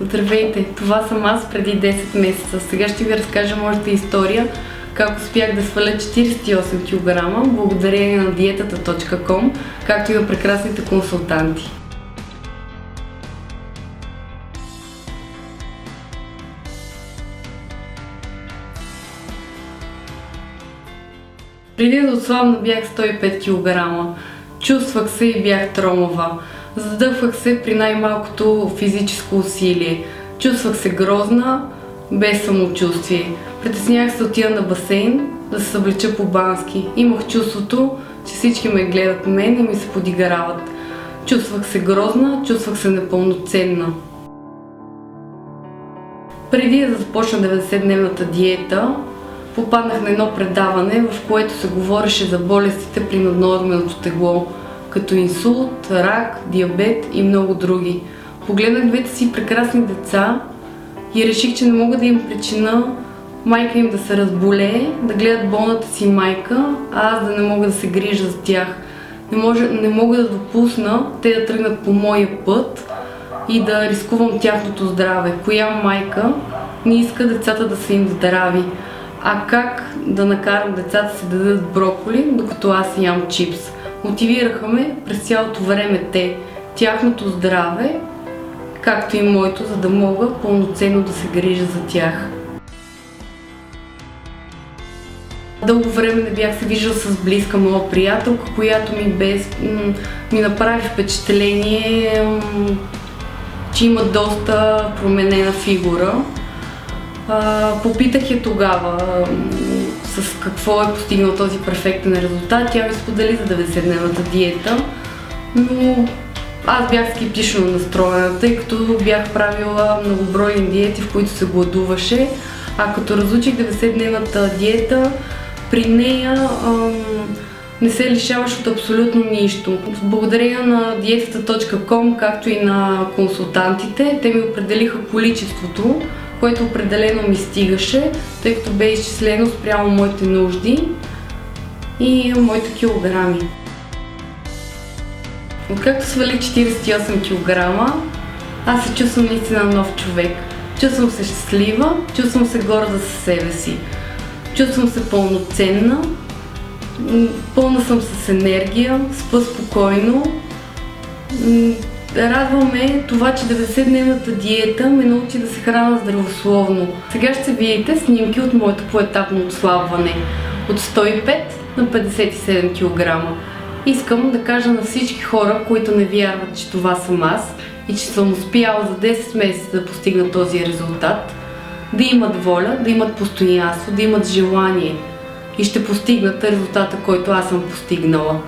Здравейте, това съм аз преди 10 месеца. Сега ще ви разкажа моята история, как успях да сваля 48 кг благодарение на dietata.com, както и на прекрасните консултанти. Преди да отслабна бях 105 кг. Чувствах се и бях тромава. Задъхвах се при най-малкото физическо усилие. Чувствах се грозна, без самочувствие. Притеснях се отида на басейн, да се съблеча по-бански. Имах чувството, че всички ме гледат мен и ми се подигарават. Чувствах се грозна, чувствах се непълноценна. Преди да започна 90-дневната диета, попаднах на едно предаване, в което се говореше за болестите при наднорменото тегло, като инсулт, рак, диабет и много други. Погледнах двете си прекрасни деца и реших, че не мога да им причина майка им да се разболее, да гледат болната си майка, а аз да не мога да се грижа за тях. Не мога да допусна те да тръгнат по моя път и да рискувам тяхното здраве. Коя майка не иска децата да са им здрави? А как да накарам децата си да дадат броколи, докато аз ям чипс? Мотивираха ме през цялото време те, тяхното здраве, както и моето, за да мога пълноценно да се грижа за тях. Дълго време не бях се виждала с близка моя приятелка, която ми направи впечатление, че има доста променена фигура. Попитах я тогава с какво е постигнал този перфектен резултат. Тя ми сподели за 90-дневната диета, но аз бях скептично настроена, тъй като бях правила многобройни диети, в които се гладуваше, а като разучих 90-дневната диета, при нея не се лишаваш от абсолютно нищо. Благодарение на dietata.com, както и на консултантите, те ми определиха количеството, което определено ми стигаше, тъй като бе изчислено спрямо моите нужди и моите килограми. Откакто свалих 48 кг, аз се чувствам наистина нов човек. Чувствам се щастлива, чувствам се горда със себе си. Чувствам се пълноценна, пълна съм с енергия, спа спокойно. Радваме това, че 90-дневната диета ме научи да се храна здравословно. Сега ще видите снимки от моето поетапно отслабване от 105 на 57 кг. Искам да кажа на всички хора, които не вярват, че това съм аз и че съм успяла за 10 месеца да постигна този резултат, да имат воля, да имат постоянство, да имат желание и ще постигнат резултата, който аз съм постигнала.